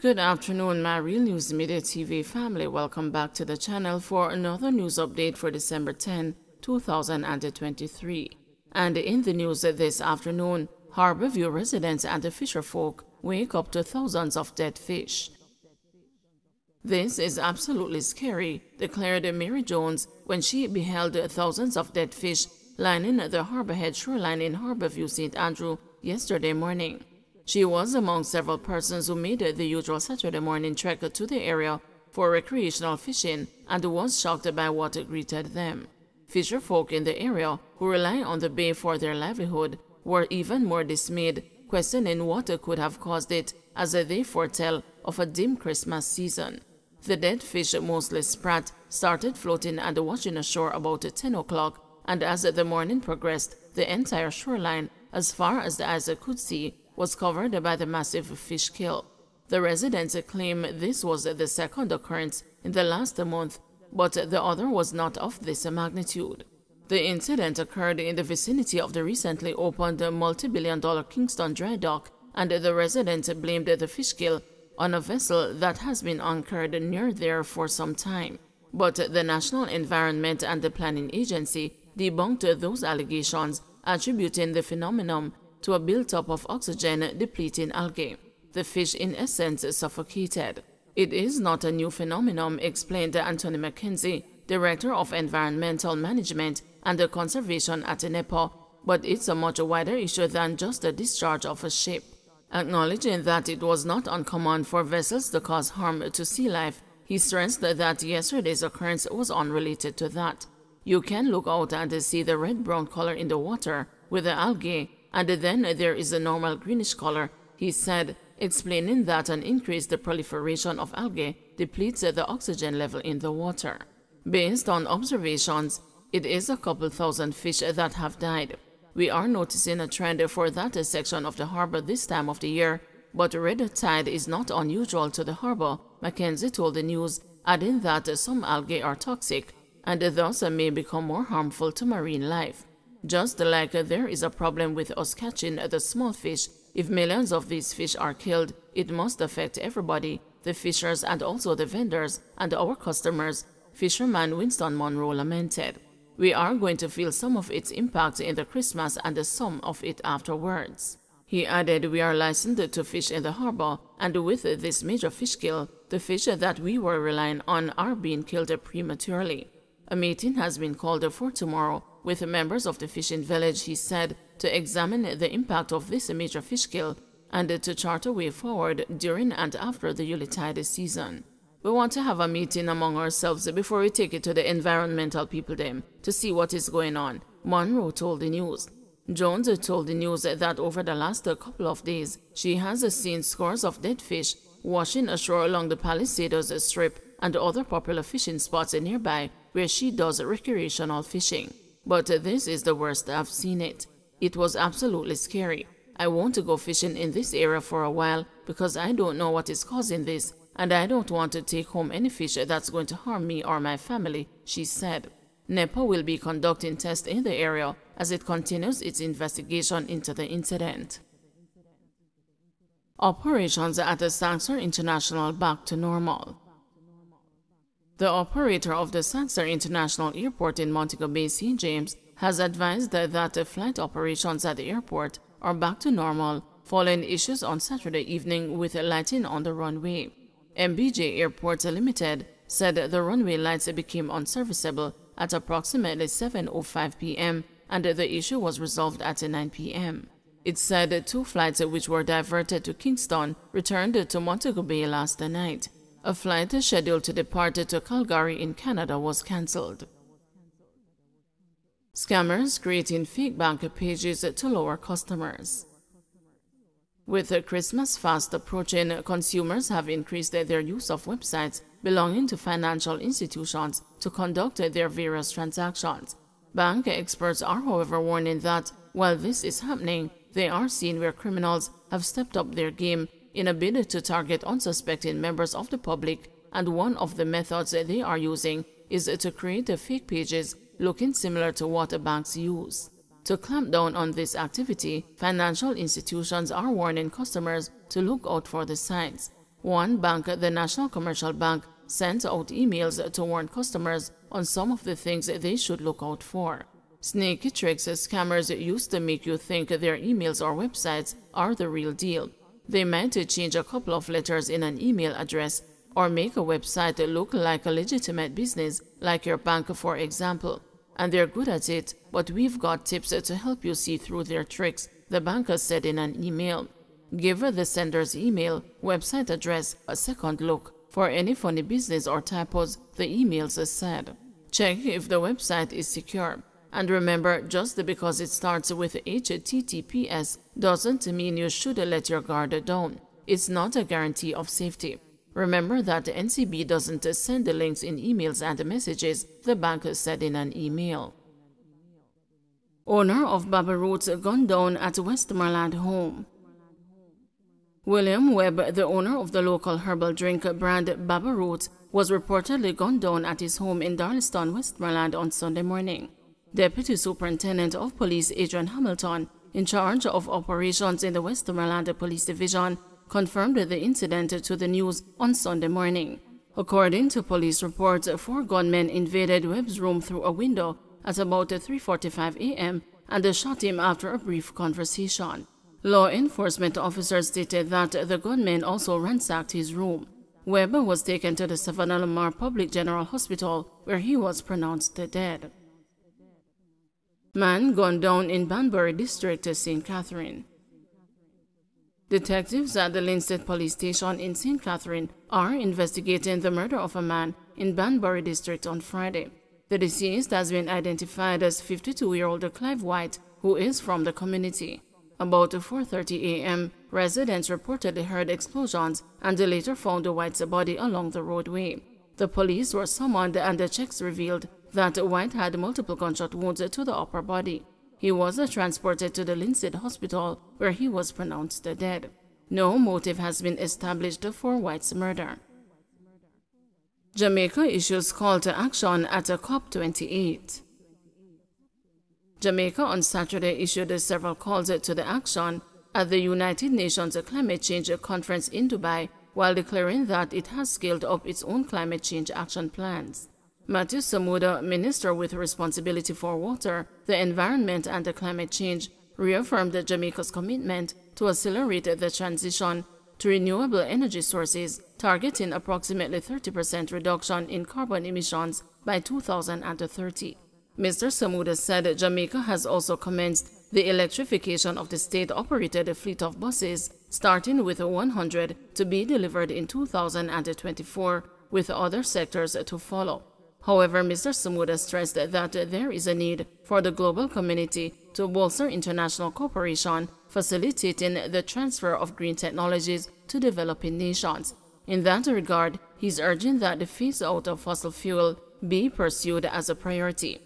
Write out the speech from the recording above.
Good afternoon, my Real News Media TV family. Welcome back to the channel for another news update for December 10, 2023. And in the news this afternoon, Harborview residents and the fisherfolk wake up to thousands of dead fish. This is absolutely scary, declared Mary Jones when she beheld thousands of dead fish lining the Harborhead shoreline in Harborview, St. Andrew yesterday morning. She was among several persons who made the usual Saturday morning trek to the area for recreational fishing and was shocked by what greeted them. Fisherfolk in the area, who rely on the bay for their livelihood, were even more dismayed, questioning what could have caused it, as they foretell of a dim Christmas season. The dead fish, mostly sprat, started floating and washing ashore about 10 o'clock, and as the morning progressed, the entire shoreline, as far as the eyes could see, was covered by the massive fish kill. The residents claim this was the second occurrence in the last month, but the other was not of this magnitude. The incident occurred in the vicinity of the recently opened multi-billion-dollar Kingston dry dock, and the residents blamed the fish kill on a vessel that has been anchored near there for some time. But the National Environment and Planning Agency debunked those allegations, attributing the phenomenon to a build-up of oxygen-depleting algae. The fish, in essence, suffocated. It is not a new phenomenon, explained Anthony McKenzie, Director of Environmental Management and Conservation at NEPA, but it's a much wider issue than just the discharge of a ship. Acknowledging that it was not uncommon for vessels to cause harm to sea life, he stressed that yesterday's occurrence was unrelated to that. You can look out and see the red-brown color in the water with the algae, and then there is a normal greenish color, he said, explaining that an increased proliferation of algae depletes the oxygen level in the water. Based on observations, it is a couple thousand fish that have died. We are noticing a trend for that section of the harbor this time of the year, but red tide is not unusual to the harbor, McKenzie told the news, adding that some algae are toxic and thus may become more harmful to marine life. Just like there is a problem with us catching the small fish, if millions of these fish are killed, it must affect everybody, the fishers and also the vendors and our customers, fisherman Winston Monroe lamented. We are going to feel some of its impact in the Christmas and some of it afterwards. He added, we are licensed to fish in the harbor, and with this major fish kill, the fish that we were relying on are being killed prematurely. A meeting has been called for tomorrow with members of the fishing village, he said, to examine the impact of this major fish kill and to chart a way forward during and after the Yuletide season. We want to have a meeting among ourselves before we take it to the environmental people them to see what is going on, Monroe told the news. Jones told the news that over the last couple of days, she has seen scores of dead fish washing ashore along the Palisadoes Strip and other popular fishing spots nearby where she does recreational fishing. But this is the worst I've seen it. It was absolutely scary. I want to go fishing in this area for a while because I don't know what is causing this, and I don't want to take home any fish that's going to harm me or my family, she said. NEPA will be conducting tests in the area as it continues its investigation into the incident. Operations at the Saxar International back to normal. The operator of the Saxar International Airport in Montego Bay, St. James, has advised that flight operations at the airport are back to normal following issues on Saturday evening with lighting on the runway. MBJ Airports Limited said the runway lights became unserviceable at approximately 7:05 p.m. and the issue was resolved at 9 p.m. It said 2 flights which were diverted to Kingston returned to Montego Bay last night. A flight scheduled to depart to Calgary in Canada was cancelled. Scammers creating fake bank pages to lure customers. With Christmas fast approaching, consumers have increased their use of websites belonging to financial institutions to conduct their various transactions. Bank experts are, however, warning that while this is happening, they are seeing where criminals have stepped up their game in a bid to target unsuspecting members of the public, and one of the methods they are using is to create fake pages looking similar to what banks use. To clamp down on this activity, financial institutions are warning customers to look out for the signs. One bank, the National Commercial Bank, sent out emails to warn customers on some of the things they should look out for. Sneaky tricks scammers use to make you think their emails or websites are the real deal. They might change a couple of letters in an email address or make a website look like a legitimate business, like your bank, for example. And they're good at it, but we've got tips to help you see through their tricks, the banker said in an email. Give the sender's email, website address a second look for any funny business or typos, the emails said. Check if the website is secure. And remember, just because it starts with HTTPS doesn't mean you should let your guard down. It's not a guarantee of safety. Remember that the NCB doesn't send the links in emails and messages, the bank said in an email. Owner of Baba Roots gunned down at Westmoreland home. William Webb, the owner of the local herbal drink brand Baba Roots, was reportedly gunned down at his home in Darlaston, Westmoreland on Sunday morning. Deputy Superintendent of Police Adrian Hamilton, in charge of operations in the Westmoreland Police Division, confirmed the incident to the news on Sunday morning. According to police reports, 4 gunmen invaded Webb's room through a window at about 3:45 a.m. and shot him after a brief conversation. Law enforcement officers stated that the gunmen also ransacked his room. Webb was taken to the Savannah Lamar Public General Hospital, where he was pronounced dead. Man gunned down in Banbury District, St. Catherine. Detectives at the Linstead Police Station in St. Catherine are investigating the murder of a man in Banbury District on Friday. The deceased has been identified as 52-year-old Clive White, who is from the community. About 4:30 a.m., residents reportedly heard explosions and later found White's body along the roadway. The police were summoned and the checks revealed that White had multiple gunshot wounds to the upper body. He was transported to the Linstead Hospital, where he was pronounced dead. No motive has been established for White's murder. Jamaica issues call to action at a COP28. Jamaica on Saturday issued several calls to the action at the United Nations Climate Change Conference in Dubai, while declaring that it has scaled up its own climate change action plans. Matthew Samuda, Minister with responsibility for water, the environment and climate change, reaffirmed Jamaica's commitment to accelerate the transition to renewable energy sources, targeting approximately 30% reduction in carbon emissions by 2030. Mr. Samuda said Jamaica has also commenced the electrification of the state-operated fleet of buses, starting with 100 to be delivered in 2024, with other sectors to follow. However, Mr. Samuda stressed that there is a need for the global community to bolster international cooperation, facilitating the transfer of green technologies to developing nations. In that regard, he's urging that the phase-out of fossil fuel be pursued as a priority.